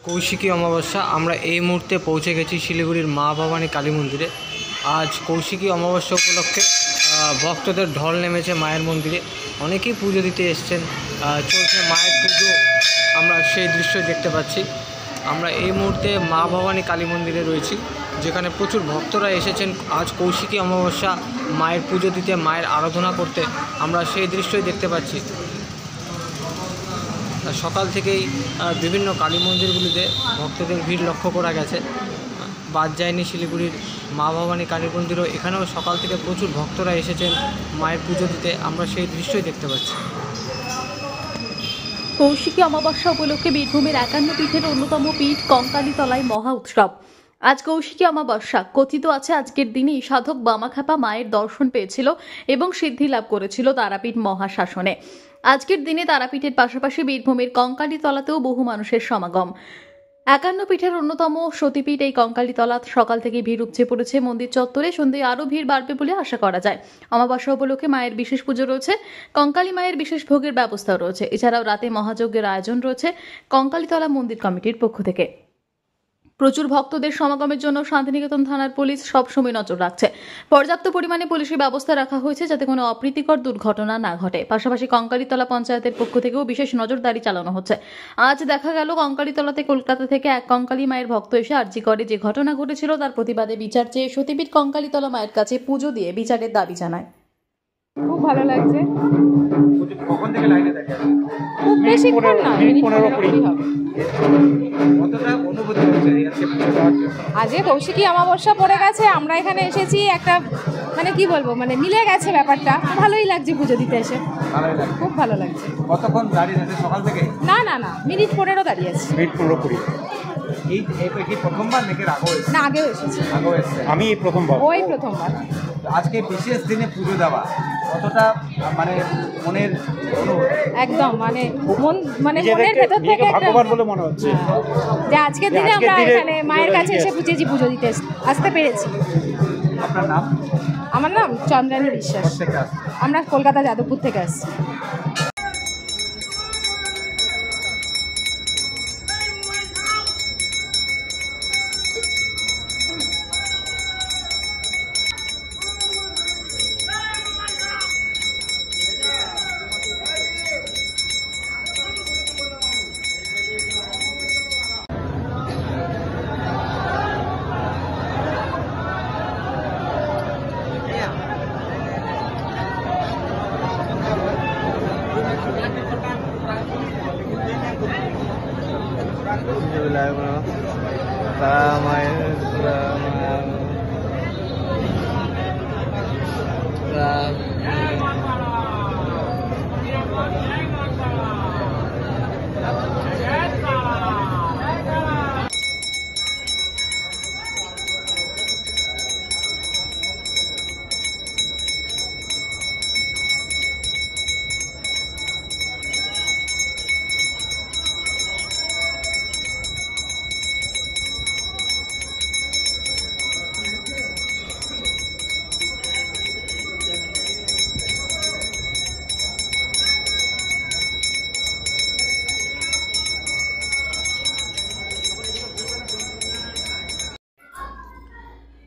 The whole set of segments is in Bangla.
কৌশিকী অমাবস্যা। আমরা এই মুহূর্তে পৌঁছে গেছি শিলিগুড়ির মা ভবানী কালী মন্দিরে। আজ কৌশিকী অমাবস্যা উপলক্ষে ভক্তদের ঢল নেমেছে মায়ের মন্দিরে। অনেকেই পুজো দিতে এসছেন, চলছে মায়ের পুজো। আমরা সেই দৃশ্য দেখতে পাচ্ছি। আমরা এই মুহূর্তে মা ভবানী কালী মন্দিরে রয়েছি, যেখানে প্রচুর ভক্তরা এসেছেন আজ কৌশিকী অমাবস্যা মায়ের পুজো দিতে, মায়ের আরাধনা করতে। আমরা সেই দৃশ্যই দেখতে পাচ্ছি। সকাল থেকেই বিভিন্ন কালী মন্দিরগুলিতে ভক্তদের ভিড় লক্ষ্য করা গেছে। বাদ যায়নি শিলিগুড়ির মা ভবানী কালী মন্দিরও, এখানেও সকাল থেকে প্রচুর ভক্তরা এসেছেন মায়ের পুজো দিতে। আমরা সেই দৃশ্যই দেখতে পাচ্ছি। কৌশিকী অমাবস্যা উপলক্ষে বীরভূমের ৫১ পীঠের অন্যতম পীঠ কঙ্কালীতলায় মহা উৎসব। আজ কৌশিকী অমাবস্যা। কথিত আছে আজকের দিনেই সাধক বামাখ্যাপা মায়ের দর্শন পেয়েছিল এবং সিদ্ধি লাভ করেছিল তারাপীঠ মহাশাসনে। আজকের দিনে তারাপীঠের পাশাপাশি বীরভূমের কঙ্কালীতলাতেও বহু মানুষের সমাগম। ৫১ পীঠের অন্যতম সতীপীঠ এই কঙ্কালীতলা সকাল থেকে ভিড় উপচে পড়েছে মন্দির চত্বরে। সন্ধ্যায় আরও ভিড় বাড়বে বলে আশা করা যায়। অমাবস্যা উপলক্ষে মায়ের বিশেষ পুজো রয়েছে, কঙ্কালী মায়ের বিশেষ ভোগের ব্যবস্থাও রয়েছে। এছাড়াও রাতে মহাযজ্ঞের আয়োজন রয়েছে কঙ্কালীতলা মন্দির কমিটির পক্ষ থেকে। প্রচুর ভক্তদের সমাগমের জন্য শান্তিনিকেতন থানার পুলিশ সবসময় নজর রাখছে। পর্যাপ্ত পরিমাণে পুলিশের ব্যবস্থা রাখা হয়েছে যাতে কোনো অপ্রীতিকর দুর্ঘটনা না ঘটে। পাশাপাশি কঙ্কালীতলা পঞ্চায়েতের পক্ষ থেকেও বিশেষ নজরদারি চালানো হচ্ছে। আজ দেখা গেল কঙ্কালীতলাতে কলকাতা থেকে এক কঙ্কালী মায়ের ভক্ত এসে আর্জি করে যে ঘটনা ঘটেছিল তার প্রতিবাদে বিচার চেয়ে সতীপীঠ কঙ্কালীতলা মায়ের কাছে পুজো দিয়ে বিচারের দাবি জানায়। খুব ভালো লাগছে। কখন থেকে লাইনে দাঁড়িয়ে আছেন? খুব বেশিক্ষণ না, মিনিট 15-20 হবে। কতটা অনুভূতি হচ্ছে আজকে পুজো দেওয়ার জন্য? আজকে কৌশিকী অমাবস্যা পড়ে গেছে, আমরা এখানে এসেছি একটা কি বলবো মিলে গেছে ব্যাপারটা। ভালোই লাগছে পুজো দিতে এসে, ভালোই লাগছে। খুব ভালো লাগছে। কতক্ষণ দাঁড়িয়ে আছে সকাল থেকে? না মিনিট 15 দাঁড়িয়ে আছি। মিনিট 15-20। এই প্রথমবার নাকি আগেও এসেছে? না, আগেও এসেছি। আগেও এসেছে। আমি এই প্রথমবার। ওই প্রথমবার। আজকে বিশেষ দিনে পুজো দেওয়া কতটা মনের একদম মনের ভেতর থেকে ভাগ্যবান বলে মনে হচ্ছে যে আজকের দিনে আমরা এখানে মায়ের কাছে এসে পুজো দিতে আসতে পেরেছি। আপনার নাম? আমার নাম চন্দ্রানী বিশ্বাস। আমরা কলকাতা যাদবপুর থেকে আসছি।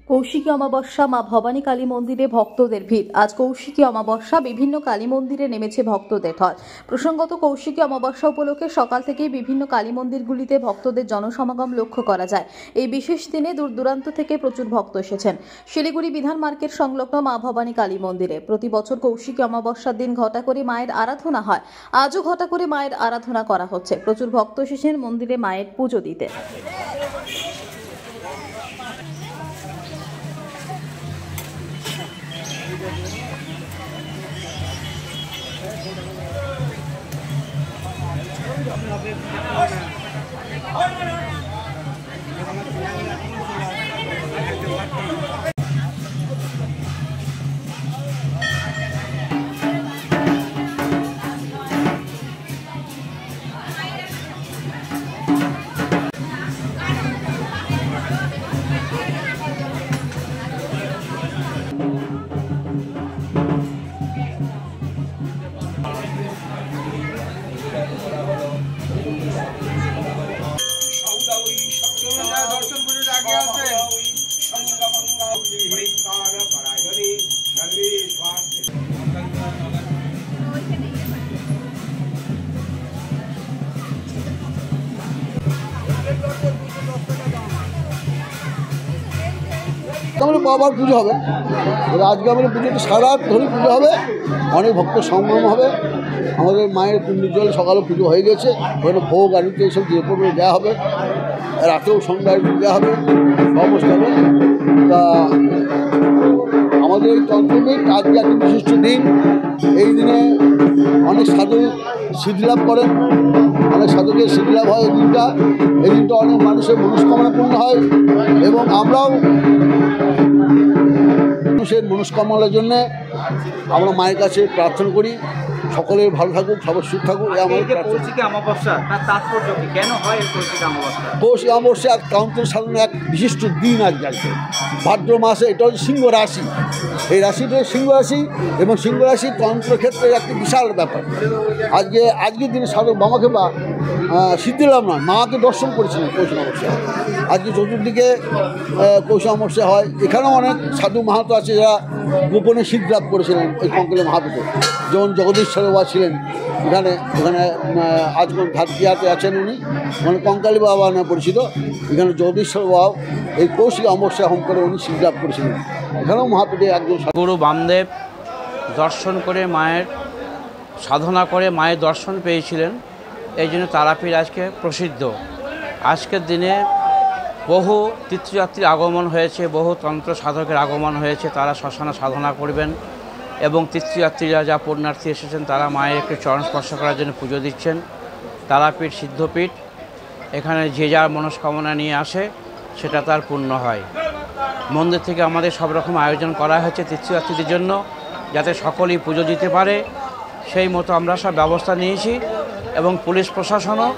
কৌশিকী অমাবস্যা মা ভবানী কালী মন্দিরে ভক্তদের ভিড়। আজ কৌশিকী অমাবস্যা, বিভিন্ন কালী মন্দিরে নেমেছে ভক্তদের ঢল। প্রসঙ্গত কৌশিকী অমাবস্যা উপলক্ষে সকাল থেকেই বিভিন্ন কালী মন্দিরগুলিতে ভক্তদের জনসমাগম লক্ষ্য করা যায়। এই বিশেষ দিনে দূর দূরান্ত থেকে প্রচুর ভক্ত এসেছেন শিলিগুড়ি বিধান মার্কেট সংলগ্ন মা ভবানী কালী মন্দিরে। প্রতি বছর কৌশিকী অমাবস্যার দিন ঘটা করে মায়ের আরাধনা হয়। আজও ঘটা করে মায়ের আরাধনা করা হচ্ছে। প্রচুর ভক্ত এসেছেন মন্দিরে মায়ের পুজো দিতে। আমাদের আবার পুজো হবে, এবার আজকে আমাদের পুজোটা সারা রাত ধরে পুজো হবে, অনেক ভক্ত সমাগম হবে। আমাদের মায়ের পুণ্যের জল সকালে পুজো হয়ে গেছে, ওখানে ভোগ আনিতে এইসব দিয়ে পড়বে দেওয়া হবে, রাতেও সন্ধ্যায় দেওয়া হবে, সমস্ত হবে। তা আমাদের এই তন্ত্রপীঠ আজকে একটা বিশিষ্ট দিন। এই দিনে অনেক সাধু সিদ্ধিলাভ করেন, অনেক সাধকের সিদ্ধিলাভ হয় এই দিনটা অনেক মানুষের মনস্কামনা পূর্ণ হয় এবং আমরাও মানুষের মনস্কামনার জন্যে আমরা মায়ের কাছে প্রার্থনা করি, সকলের ভালো থাকুক, সবার সুখ থাকুক। এই আমাদের কৌশিকী অমাবস্যা তার তাৎপর্য কি, কেন হয় এই কৌশিকী অমাবস্যা? কৌশিক অমাবস্যা এক তন্ত্র সাধনের এক বিশিষ্ট দিন আজকে। ভাদ্র মাসে এটা হচ্ছে সিংহ রাশি, এই রাশিটা সিংহ রাশি এবং সিংহ রাশি তন্ত্রক্ষেত্রে একটি বিশাল ব্যাপার। আজকের দিনে সাধক বামাক্ষেপা সিদ্ধিলাভ নয়, মাকে দর্শন করেছিলেন কৌশিক অমাবস্যা। আজকে চতুর্দিকে কৌশিক অমাবস্যা হয়। এখানেও অনেক সাধু মাহাতো আছে যারা গোপনে সিদ্ধিলাভ করেছিলেন এই কঙ্কালী মাহাতোতে, যেমন জগদীশ্বর বাবা ছিলেন এখানে আজমন ঘাটিয়াতে আছেন উনি, মানে কঙ্কালী বাবা নামে পরিচিত। এখানে জগদীশ্বর বাবা এই কৌশিক অমাবস্যা হোম করে উনি সিদ্ধিলাভ করেছিলেন। এখানেও মহাপীঠে একজন গুরু বামদেব দর্শন করে মায়ের সাধনা করে মায়ের দর্শন পেয়েছিলেন, এই জন্য তারাপীঠ আজকে প্রসিদ্ধ। আজকের দিনে বহু তীর্থযাত্রীর আগমন হয়েছে, বহু তন্ত্র সাধকের আগমন হয়েছে, তারা শ্মশানে সাধনা করবেন এবং তীর্থযাত্রীরা যা পুণ্যার্থী এসেছেন তারা মায়ের একটু চরণ স্পর্শ করার জন্য পুজো দিচ্ছেন। তারাপীঠ সিদ্ধপীঠ, এখানে যে যার মনস্কামনা নিয়ে আসে সেটা তার পূর্ণ হয়। মন্দির থেকে আমাদের সব রকম আয়োজন করা হয়েছে তীর্থযাত্রীদের জন্য, যাতে সকলেই পুজো দিতে পারে, সেই মতো আমরা সব ব্যবস্থা নিয়েছি এবং পুলিশ প্রশাসনও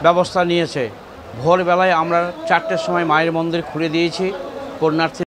ব্যবস্থা নিয়েছে। ভোরবেলায় আমরা 4টের সময় মায়ের মন্দির খুলে দিয়েছি পুণ্যার্থী